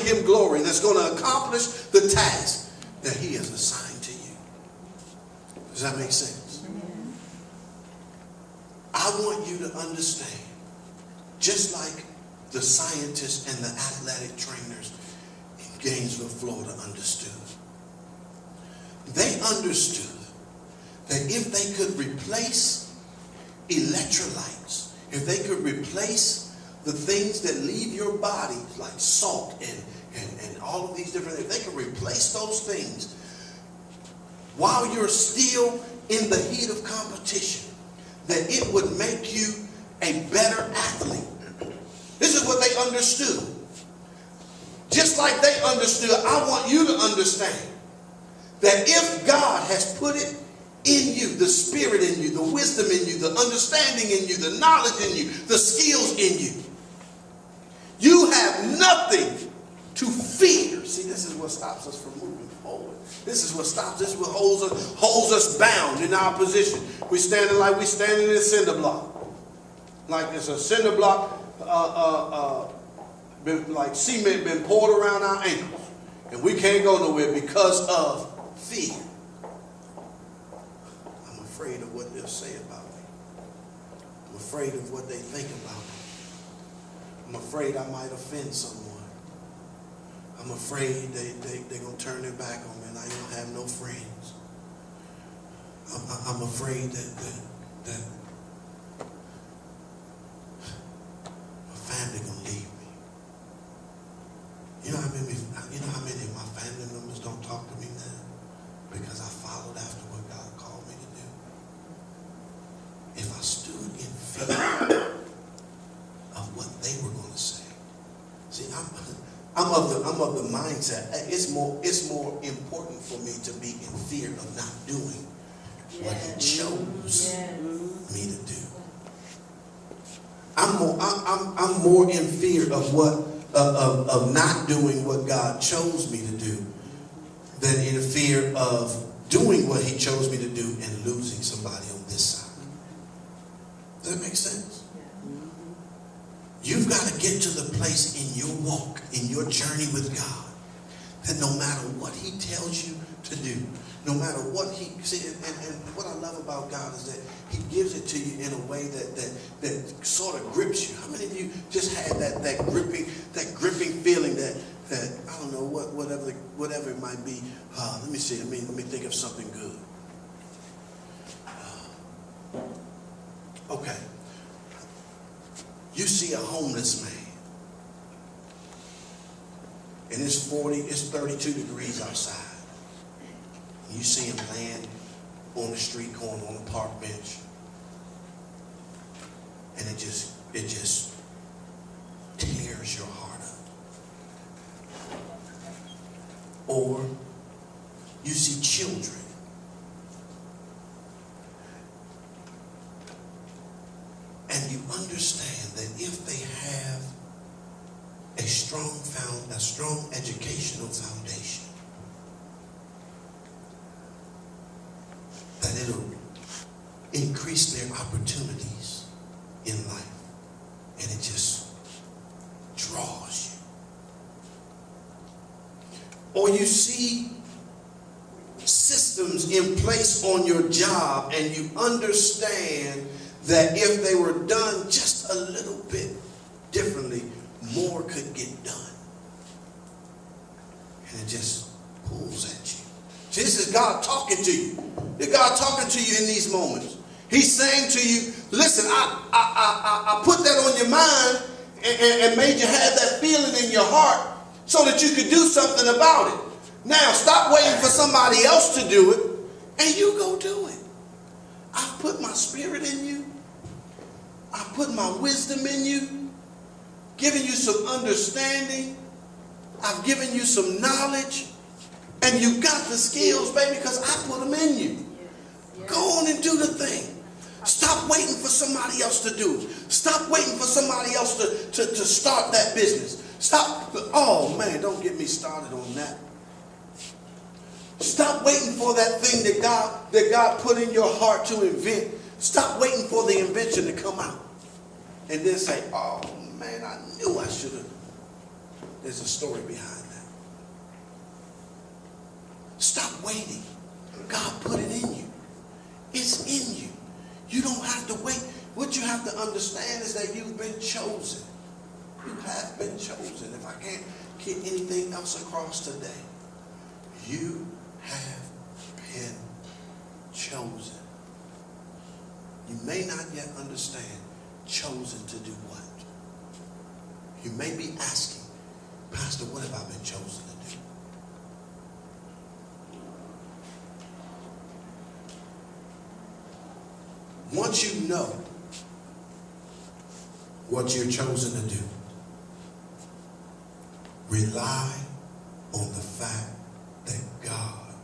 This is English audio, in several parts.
him glory, that's going to accomplish the task that he has assigned to you. Does that make sense? I want you to understand, just like the scientists and the athletic trainers in Gainesville, Florida understood. They understood that if they could replace electrolytes, if they could replace the things that leave your body, like salt and all of these different things, if they could replace those things while you're still in the heat of competition, that it would make you a better athlete. This is what they understood. Just like they understood, I want you to understand that if God has put it in you, the spirit in you, the wisdom in you, the understanding in you, the knowledge in you, the skills in you, you have nothing to fear. See, this is what stops us from moving forward. This is what stops. This is what holds us bound in our position. We're standing like we're standing in a cinder block. Like there's a cinder block, like cement been poured around our ankles. And we can't go nowhere because of fear. I'm afraid of what they'll say about me. I'm afraid of what they think about me. I'm afraid I might offend someone. I'm afraid they're going to turn their back on me and I don't have no friends. I'm afraid that my family going to leave me. You know how many of my family members don't talk to me now? Because I followed after what God called me to do. If I stood in fear of what they were going to say. See, I'm of the mindset. It's more important for me to be in fear of not doing what he chose me to do. I'm more in fear of of not doing what God chose me to do than in fear of doing what he chose me to do and losing somebody on this side. Does that make sense? You've got to get to the place in your walk, in your journey with God, that no matter what he tells you to do, no matter what he see, and what I love about God is that he gives it to you in a way that sort of grips you. How many of you just had that gripping feeling that I don't know whatever it might be. Let me see. Let me think of something good. Okay. You see a homeless man, and it's 32 degrees outside. You see him laying on the street corner on a park bench, and it just tears your heart up. Or you see children, and you understand that if they have a strong educational foundation, that it'll increase their opportunities in life. And it just draws you. Or you see systems in place on your job and you understand that if they were done just a little bit differently, more could get done. And it just pulls at you. See, this is God talking to you. It's God talking to you in these moments. He's saying to you, listen, I put that on your mind and made you have that feeling in your heart so that you could do something about it. Now, stop waiting for somebody else to do it and you go do it. I've put my spirit in you. I've put my wisdom in you, given you some understanding. I've given you some knowledge. And you got the skills, baby, because I put them in you. Go on and do the thing. Stop waiting for somebody else to do it. Stop waiting for somebody else to start that business. Stop. Oh, man, don't get me started on that. Stop waiting for that thing that God put in your heart to invent. Stop waiting for the invention to come out. And then say, oh, man, I knew I should have There's a story behind that. Stop waiting. God put it in you. It's in you. You don't have to wait. What you have to understand is that you've been chosen. You have been chosen. If I can't get anything else across today, you have been chosen. You may not yet understand chosen to do what. You may be asking, Pastor, what have I been chosen to do? Once you know what you're chosen to do, rely on the fact that God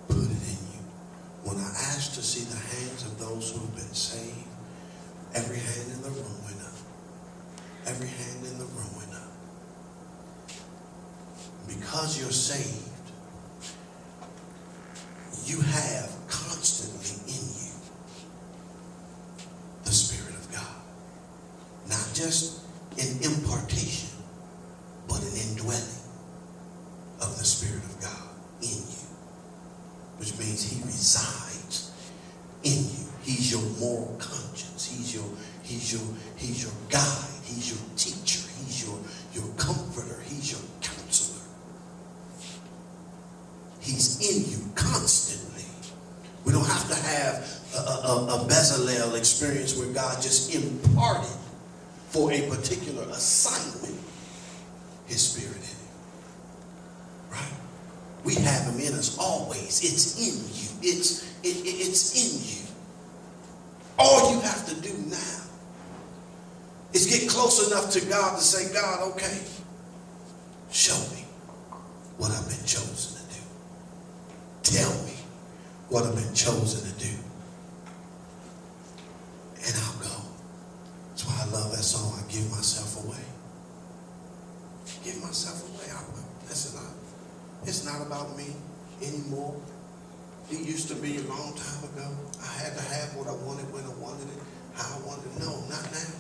put it in you. When I asked to see the hands of those who have been saved, every hand in the room went up. Every hand in the room went up. Because you're saved, you have constantly in you the Spirit of God. Not just an impartation, but an indwelling of the Spirit of God in you. Which means he resides in you. He's your moral conscience. He's your guide. He's your teacher. He's your comforter. He's your counselor. He's in you constantly. We don't have to have a Bezalel experience where God just imparted for a particular assignment his Spirit in you. Right? We have him in us always. It's in you. It's in you. All you have to do now is get close enough to God to say, God, okay, show me what I've been chosen to do. Tell me what I've been chosen to do. And I'll go. That's why I love that song, I give myself away. Give myself away. It's not about me anymore. It used to be a long time ago. I had to have what I wanted when I wanted it, how I wanted it. No, not now.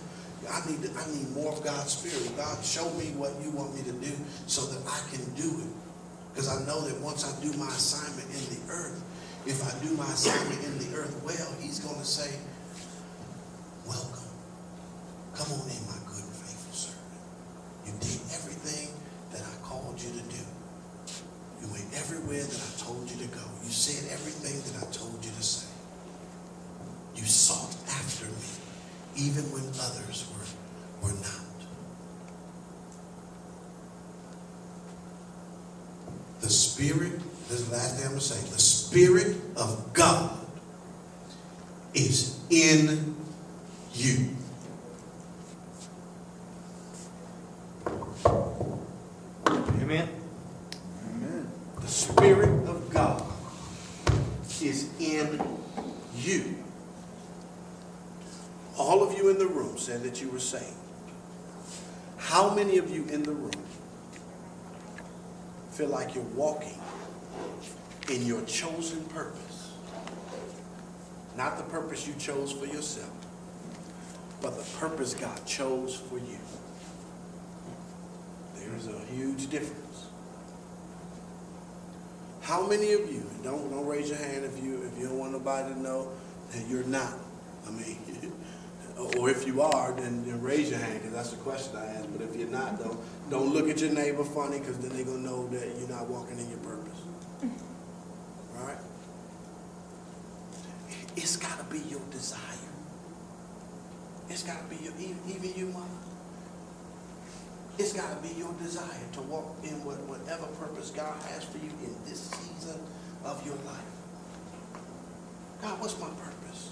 I need more of God's Spirit. God, show me what you want me to do so that I can do it. Because I know that once I do my assignment in the earth, if I do my assignment in the earth well, he's going to say, welcome. Come on in, my good and faithful servant. You did everything that I called you to do. You went everywhere that I told you to go. You said everything that I told you to say. You sought after me, even when others were not. The Spirit, this is the last thing I'm going to say, the Spirit of God is in you. Amen. Amen. The Spirit of God is in you. All of you in the room said that you were saved. How many of you in the room feel like you're walking in your chosen purpose? Not the purpose you chose for yourself, but the purpose God chose for you. There's a huge difference. How many of you, don't raise your hand if you don't want nobody to know that you're not. I mean, or if you are, then raise your hand, because that's the question I asked. But if you're not, don't look at your neighbor funny, because then they're going to know that you're not walking in your purpose. All right? It's got to be your desire. It's got to be even you, mother. It's got to be your desire to walk in whatever purpose God has for you in this season of your life. God, what's my purpose?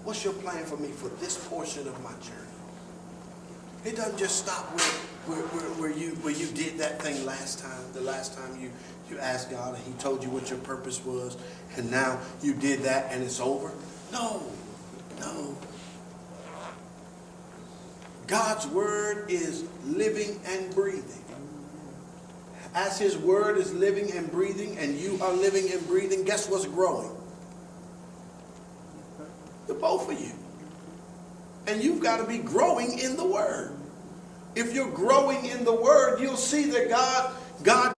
What's your plan for me for this portion of my journey? It doesn't just stop where you did that thing last time. The last time you asked God and he told you what your purpose was, and now you did that and it's over. No. God's word is living and breathing. As his word is living and breathing, and you are living and breathing, guess what's growing? The both of you. And you've got to be growing in the word. If you're growing in the Word, you'll see that God